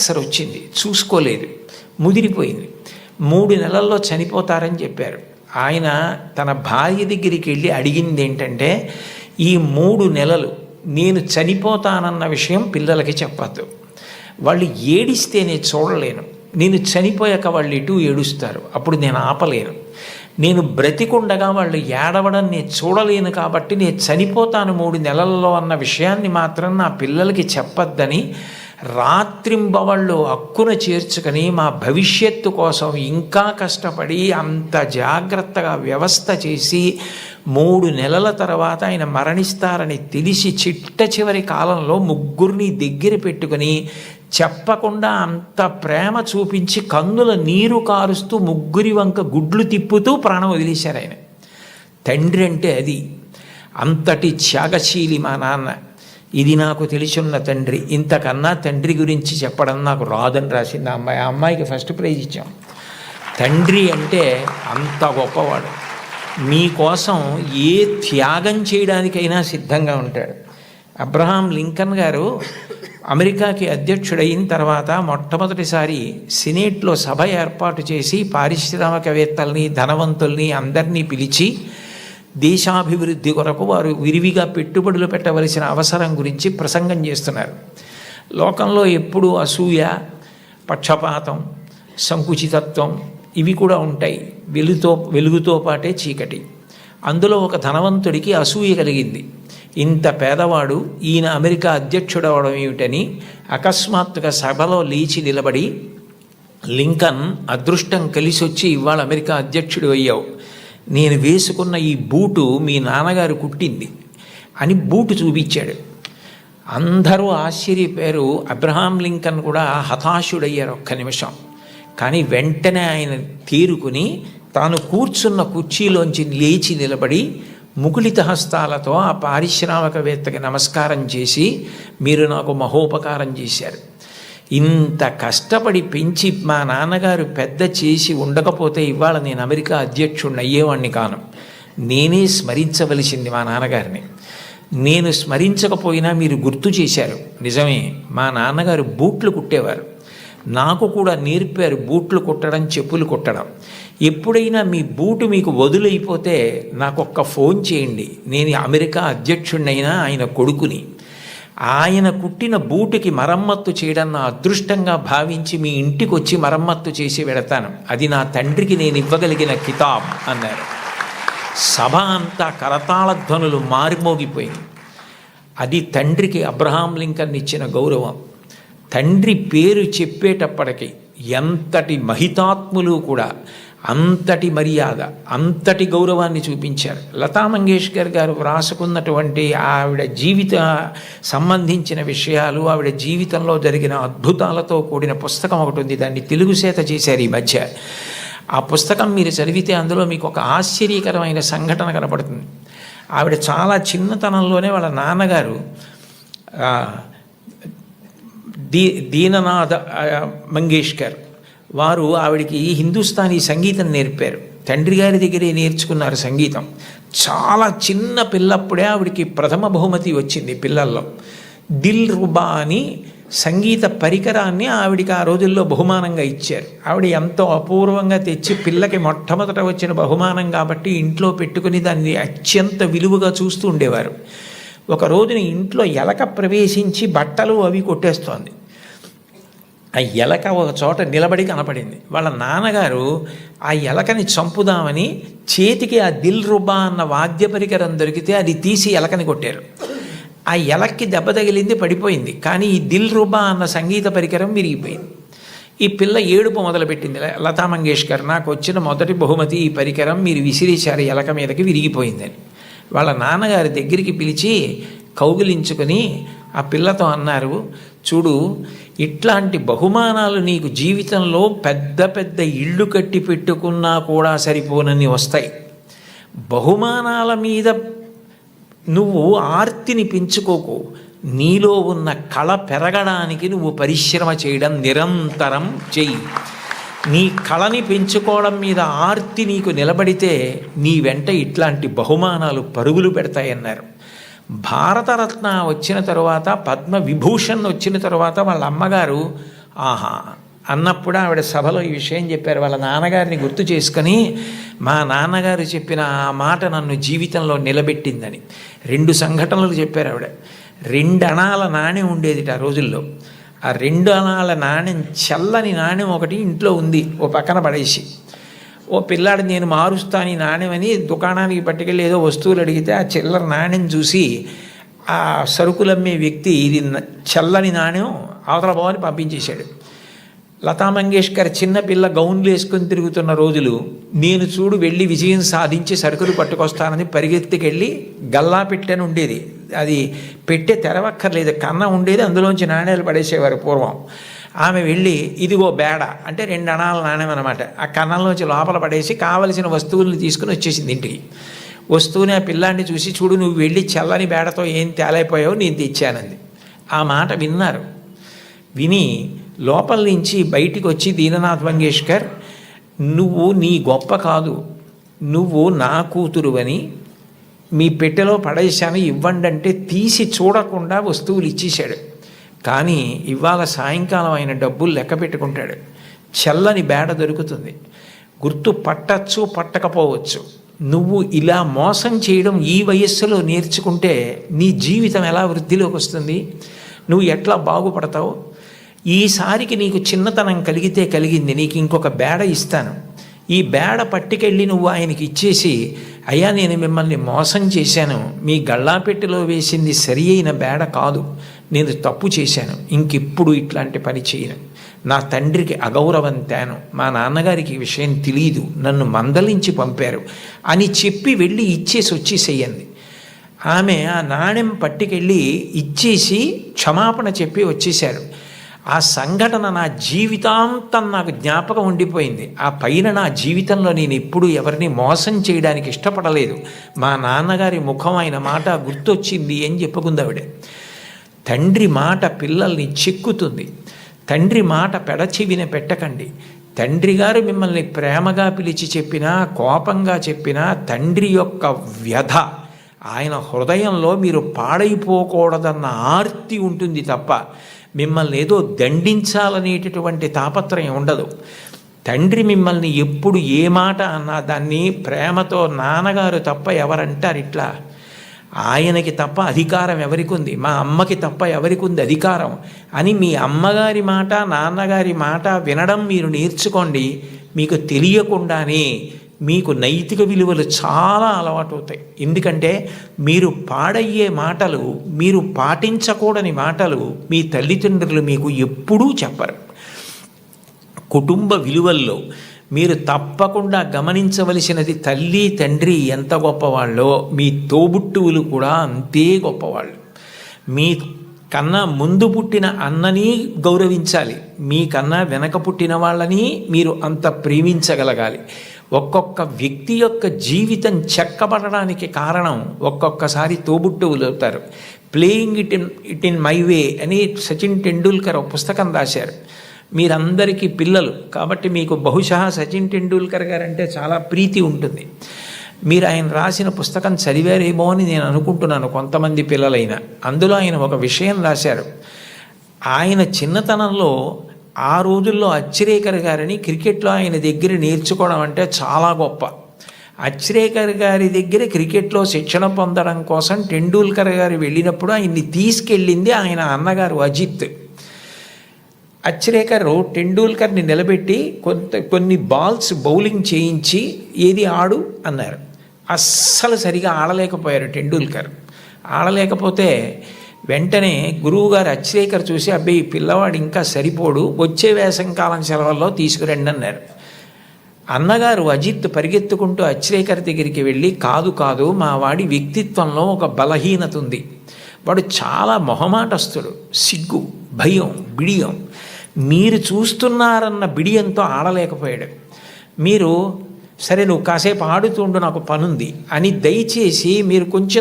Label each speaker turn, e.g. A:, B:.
A: Cancer వచ్చింది, చూసుకోలేదు, ముదిరిపోయింది. 3 నెలల్లో చనిపోతారని చెప్పారు. ఆయన తన భార్య దగ్గరికి వెళ్ళి అడిగింది ఏంటంటే, ఈ 3 నెలలు నేను చనిపోతానన్న విషయం పిల్లలకి చెప్పద్దు, వాళ్ళు ఏడిస్తే నేను చూడలేను, నేను చనిపోయాక వాళ్ళు ఎటు ఏడుస్తారు, అప్పుడు నేను ఆపలేను, నేను బ్రతికుండగా వాళ్ళు ఏడవడం నేను చూడలేను, కాబట్టి నేను చనిపోతాను 3 నెలల్లో అన్న విషయాన్ని మాత్రం నా పిల్లలకి చెప్పద్దని రాత్రింబవళ్ళు హక్కున చేర్చుకొని మా భవిష్యత్తు కోసం ఇంకా కష్టపడి అంత జాగ్రత్తగా వ్యవస్థ చేసి 3 నెలల తర్వాత ఆయన మరణిస్తారని తెలిసి చిట్ట చివరి కాలంలో ముగ్గురిని దగ్గర పెట్టుకుని చెప్పకుండా అంత ప్రేమ చూపించి కన్నుల నీరు కారుస్తూ ముగ్గురి వంక గుడ్లు తిప్పుతూ ప్రాణం వదిలేశారు ఆయన. తండ్రి అంటే అది. అంతటి త్యాగశీలి మా నాన్న. ఇది నాకు తెలిసున్న తండ్రి. ఇంతకన్నా తండ్రి గురించి చెప్పడం నాకు రాదని రాసింది ఆ అమ్మాయి. ఆ అమ్మాయికి ఫస్ట్ ప్రైజ్ ఇచ్చాం. తండ్రి అంటే అంత గొప్పవాడు. మీకోసం ఏ త్యాగం చేయడానికైనా సిద్ధంగా ఉంటాడు. అబ్రహాం లింకన్ గారు అమెరికాకి అధ్యక్షుడైన తర్వాత మొట్టమొదటిసారి సినేట్లో సభ ఏర్పాటు చేసి పారిశ్రామికవేత్తల్ని, ధనవంతుల్ని అందరినీ పిలిచి దేశాభివృద్ధి కొరకు వారు విరివిగా పెట్టుబడులు పెట్టవలసిన అవసరం గురించి ప్రసంగం చేస్తున్నారు. లోకంలో ఎప్పుడూ అసూయ, పక్షపాతం, సంకుచితత్వం ఇవి కూడా ఉంటాయి. వెలుగుతో పాటే చీకటి. అందులో ఒక ధనవంతుడికి అసూయ కలిగింది. ఇంత పేదవాడు ఈయన అమెరికా అధ్యక్షుడు అవడం ఏమిటని అకస్మాత్తుగా సభలో లేచి నిలబడి, లింకన్, అదృష్టం కలిసి వచ్చి ఇవాళ అమెరికా అధ్యక్షుడు అయ్యావు, నేను వేసుకున్న ఈ బూటు మీ నాన్నగారు కుట్టింది అని బూటు చూపించాడు. అందరూ ఆశ్చర్యపోయారు. అబ్రహాం లింకన్ కూడా హతాశుడయ్యారు ఒక్క నిమిషం. కానీ వెంటనే ఆయన తేరుకుని తాను కూర్చున్న కుర్చీలోంచి లేచి నిలబడి ముకుళిత హస్తాలతో ఆ పారిశ్రామికవేత్తకి నమస్కారం చేసి, మీరు నాకు మహోపకారం చేశారు, ఇంత కష్టపడి పెంచి మా నాన్నగారు పెద్ద చేసి ఉండకపోతే ఇవాళ నేను అమెరికా అధ్యక్షుడిని అయ్యేవాడిని కాను. నేనే స్మరించవలసింది మా నాన్నగారిని. నేను స్మరించకపోయినా మీరు గుర్తు చేశారు. నిజమే, మా నాన్నగారు బూట్లు కుట్టేవారు, నాకు కూడా నేర్పారు బూట్లు కుట్టడం, చెప్పులు కుట్టడం. ఎప్పుడైనా మీ బూటు మీకు వదులైపోతే నాకొక్క ఫోన్ చేయండి, నేను అమెరికా అధ్యక్షుడినైనా ఆయన కొడుకుని. ఆయన కుట్టిన బూటుకి మరమ్మత్తు చేయడం నా అదృష్టంగా భావించి మీ ఇంటికి వచ్చి మరమ్మత్తు చేసి వెడతాను. అది నా తండ్రికి నేను ఇవ్వగలిగిన కితాబ్ అన్నారు. సభ అంతా కరతాళ ధ్వనులు మారిమోగిపోయింది. అది తండ్రికి అబ్రహాం లింకన్ ఇచ్చిన గౌరవం. తండ్రి పేరు చెప్పేటప్పటికి ఎంతటి మహితాత్ములు కూడా అంతటి మర్యాద, అంతటి గౌరవాన్ని చూపించారు. లతా మంగేష్కర్ గారు వ్రాసుకున్నటువంటి ఆవిడ జీవిత సంబంధించిన విషయాలు, ఆవిడ జీవితంలో జరిగిన అద్భుతాలతో కూడిన పుస్తకం ఒకటి ఉంది. దాన్ని తెలుగు చేత చేశారు ఈ మధ్య. ఆ పుస్తకం మీరు చదివితే అందులో మీకు ఒక ఆశ్చర్యకరమైన సంఘటన కనపడుతుంది. ఆవిడ చాలా చిన్నతనంలోనే వాళ్ళ నాన్నగారు దీననాథ మంగేష్కర్ వారు ఆవిడికి హిందుస్థానీ సంగీతం నేర్పారు. తండ్రి గారి దగ్గరే నేర్చుకున్నారు సంగీతం. చాలా చిన్న పిల్లప్పుడే ఆవిడికి ప్రథమ బహుమతి వచ్చింది పిల్లల్లో. దిల్ రుబా అని సంగీత పరికరాన్ని ఆవిడికి ఆ రోజుల్లో బహుమానంగా ఇచ్చారు. ఆవిడ ఎంతో అపూర్వంగా తెచ్చి పిల్లకి మొట్టమొదట వచ్చిన బహుమానం కాబట్టి ఇంట్లో పెట్టుకుని దాన్ని అత్యంత విలువగా చూస్తూ ఉండేవారు. ఒక రోజున ఇంట్లో ఎలక ప్రవేశించి బట్టలు అవి కొట్టేస్తోంది. ఆ ఎలక ఒక చోట నిలబడి కనపడింది. వాళ్ళ నాన్నగారు ఆ ఎలకని చంపుదామని చేతికి ఆ దిల్ రుబా అన్న వాద్య పరికరం దొరికితే అది తీసి ఎలకని కొట్టారు. ఆ ఎలక్కి దెబ్బ తగిలింది, పడిపోయింది. కానీ ఈ దిల్ రుబా అన్న సంగీత పరికరం విరిగిపోయింది. ఈ పిల్ల ఏడుపు మొదలుపెట్టింది. లతా మంగేష్కర్, నాకు వచ్చిన మొదటి బహుమతి ఈ పరికరం, మీరు విసిరేశారు ఎలక మీదకి, విరిగిపోయిందని. వాళ్ళ నాన్నగారి దగ్గరికి పిలిచి కౌగిలించుకొని ఆ పిల్లతో అన్నారు, చూడు, ఇట్లాంటి బహుమానాలు నీకు జీవితంలో పెద్ద పెద్ద ఇళ్ళు కట్టి పెట్టుకున్నా కూడా సరిపోనని వస్తాయి. బహుమానాల మీద నువ్వు ఆర్తిని పెంచుకోకు, నీలో ఉన్న కళ పెరగడానికి నువ్వు పరిశ్రమ చేయడం నిరంతరం చెయ్యి. నీ కళని పెంచుకోవడం మీద ఆర్తి నీకు నిలబడితే నీ వెంట ఇట్లాంటి బహుమానాలు పరుగులు పెడతాయన్నారు. భారతరత్న వచ్చిన తరువాత, పద్మ విభూషణ్ వచ్చిన తరువాత వాళ్ళ అమ్మగారు ఆహా అన్నప్పుడు ఆవిడ సభలో ఈ విషయం చెప్పారు. వాళ్ళ నాన్నగారిని గుర్తు చేసుకొని, మా నాన్నగారు చెప్పిన ఆ మాట నన్ను జీవితంలో నిలబెట్టిందని 2 సంఘటనలు చెప్పారు ఆవిడ. 2 అణాల నాణ్యం ఉండేది ఆ రోజుల్లో. ఆ 2 అణాల నాణ్యం, చల్లని నాణ్యం ఒకటి ఇంట్లో ఉంది, ఓ పక్కన పడేసి, ఓ పిల్లాడు నేను మారుస్తాను ఈ నాణ్యం అని దుకాణానికి పట్టుకెళ్ళి ఏదో వస్తువులు అడిగితే ఆ చిల్లర నాణ్యం చూసి ఆ సరుకులమ్మే వ్యక్తి ఇది చల్లని నాణ్యం అవతల పోవని పంపించేశాడు. లతా మంగేష్కర్ చిన్నపిల్ల గౌన్లు వేసుకొని తిరుగుతున్న రోజులు, నేను చూడు వెళ్ళి విజయం సాధించి సరుకులు పట్టుకొస్తానని పరిగెత్తికెళ్ళి గల్లా పెట్టెని ఉండేది, అది పెట్టే తెరవక్కర్లేదు, కన్న ఉండేది, అందులోంచి నాణ్యాలు పడేసేవారు పూర్వం. ఆమె వెళ్ళి ఇదిగో బేడ అంటే 2 అణాల నాణ్యం అనమాట, ఆ కన్నంలోంచి లోపల పడేసి కావలసిన వస్తువులను తీసుకుని వచ్చేసింది ఇంటికి. వస్తువుని ఆ పిల్లాన్ని చూసి, చూడు నువ్వు వెళ్ళి చల్లని బేడతో ఏం తేలైపోయావు, నేను తెచ్చానంది. ఆ మాట విన్నారు. విని లోపల నుంచి బయటికి వచ్చి, దీననాథ్ మంగేష్కర్ నువ్వు నీ గొప్ప కాదు, నువ్వు నా కూతురువని మీ పెట్టెలో పడేశాను ఇవ్వండి అంటే తీసి చూడకుండా వస్తువులు ఇచ్చేశాడు. కానీ ఇవాళ సాయంకాలం ఆయన డబ్బులు లెక్క పెట్టుకుంటాడు. చల్లని బేడ దొరుకుతుంది, గుర్తు పట్టచ్చు పట్టకపోవచ్చు. నువ్వు ఇలా మోసం చేయడం ఈ వయస్సులో నేర్చుకుంటే నీ జీవితం ఎలా వృద్ధిలోకి వస్తుంది, నువ్వు ఎట్లా బాగుపడతావు? ఈసారికి నీకు చిన్నతనం కలిగితే కలిగింది, నీకు ఇంకొక బేడ ఇస్తాను, ఈ బేడ పట్టుకెళ్ళి నువ్వు ఆయనకి ఇచ్చేసి, అయ్యా నేను మిమ్మల్ని మోసం చేశాను, మీ గళ్ళాపెట్టెలో వేసింది సరి అయిన బేడ కాదు, నేను తప్పు చేశాను, ఇంకెప్పుడు ఇట్లాంటి పని చేయను, నా తండ్రికి అగౌరవం తేను, మా నాన్నగారికి ఈ విషయం తెలియదు, నన్ను మందలించి పంపారు అని చెప్పి వెళ్ళి ఇచ్చేసి వచ్చేసేయండి. ఆమె ఆ నాణ్యం పట్టుకెళ్ళి ఇచ్చేసి క్షమాపణ చెప్పి వచ్చేశారు. ఆ సంఘటన నా జీవితాంతం నాకు జ్ఞాపకం ఉండిపోయింది. ఆ పైన నా జీవితంలో నేను ఎప్పుడూ ఎవరిని మోసం చేయడానికి ఇష్టపడలేదు, మా నాన్నగారి ముఖం ఆయన మాట గుర్తొచ్చింది అని చెప్పుకుందావిడే. తండ్రి మాట పిల్లల్ని చెక్కుతుంది, తండ్రి మాట పెడచెవిన పెట్టకండి. తండ్రి గారు మిమ్మల్ని ప్రేమగా పిలిచి చెప్పినా, కోపంగా చెప్పినా, తండ్రి యొక్క వ్యధ, ఆయన హృదయంలో మీరు పాడైపోకూడదన్న ఆర్తి ఉంటుంది తప్ప మిమ్మల్ని ఏదో దండించాలనేటటువంటి తాపత్రయం ఉండదు. తండ్రి మిమ్మల్ని ఎప్పుడు ఏ మాట అన్నా దాన్ని ప్రేమతో, నాన్నగారు తప్ప ఎవరంటారు ఇట్లా, ఆయనకి తప్ప అధికారం ఎవరికి ఉంది, మా అమ్మకి తప్ప ఎవరికి ఉంది అధికారం అని మీ అమ్మగారి మాట, నాన్నగారి మాట వినడం మీరు నేర్చుకోండి. మీకు తెలియకుండానే మీకు నైతిక విలువలు చాలా అలవాటు అవుతాయి. ఎందుకంటే మీరు పాడయ్యే మాటలు, మీరు పాటించకూడని మాటలు మీ తల్లిదండ్రులు మీకు ఎప్పుడూ చెప్పరు. కుటుంబ విలువల్లో మీరు తప్పకుండా గమనించవలసినది, తల్లి తండ్రి ఎంత గొప్పవాళ్ళో మీ తోబుట్టువులు కూడా అంతే గొప్పవాళ్ళు. మీ కన్నా ముందు పుట్టిన అన్నని గౌరవించాలి, మీకన్నా వెనక పుట్టిన వాళ్ళని మీరు అంత ప్రేమించగలగాలి. ఒక్కొక్క వ్యక్తి యొక్క జీవితం చెక్కబడడానికి కారణం ఒక్కొక్కసారి తోబుట్టువులు అవుతారు. Playing it in my way అని సచిన్ టెండూల్కర్ ఒక పుస్తకం రాశారు. మీరందరికీ పిల్లలు కాబట్టి మీకు బహుశా సచిన్ టెండూల్కర్ గారు అంటే చాలా ప్రీతి ఉంటుంది. మీరు ఆయన రాసిన పుస్తకం చదివారేమో అని నేను అనుకుంటున్నాను, కొంతమంది పిల్లలైనా. అందులో ఆయన ఒక విషయం రాశారు. ఆయన చిన్నతనంలో ఆ రోజుల్లో అచ్రేకర్ గారిని క్రికెట్లో ఆయన దగ్గర నేర్చుకోవడం అంటే చాలా గొప్ప. అచ్రేకర్ గారి దగ్గర క్రికెట్లో శిక్షణ పొందడం కోసం టెండూల్కర్ గారు వెళ్ళినప్పుడు ఆయన్ని తీసుకెళ్ళింది ఆయన అన్నగారు అజిత్. అచ్రేకర్ టెండూల్కర్ని నిలబెట్టి కొన్ని బాల్స్ బౌలింగ్ చేయించి ఏది ఆడు అన్నారు. అస్సలు సరిగా ఆడలేకపోయారు టెండూల్కర్. ఆడలేకపోతే వెంటనే గురువుగారు అచ్రేకర్ చూసి, అబ్బాయి ఈ పిల్లవాడు ఇంకా సరిపోడు, వచ్చే వేసంకాలం సెలవుల్లో తీసుకురండి అన్నారు. అన్నగారు అజిత్ పరిగెత్తుకుంటూ అచ్రేకర్ దగ్గరికి వెళ్ళి, కాదు కాదు, మా వాడి వ్యక్తిత్వంలో ఒక బలహీనత ఉంది, వాడు చాలా మొహమాటస్తుడు, సిగ్గు, భయం, బిడియం, మీరు చూస్తున్నారన్న బిడియంతో ఆడలేకపోయాడు. మీరు సరే నువ్వు కాసేపు ఆడుతుండు నాకు పనుంది అని దయచేసి మీరు కొంచెం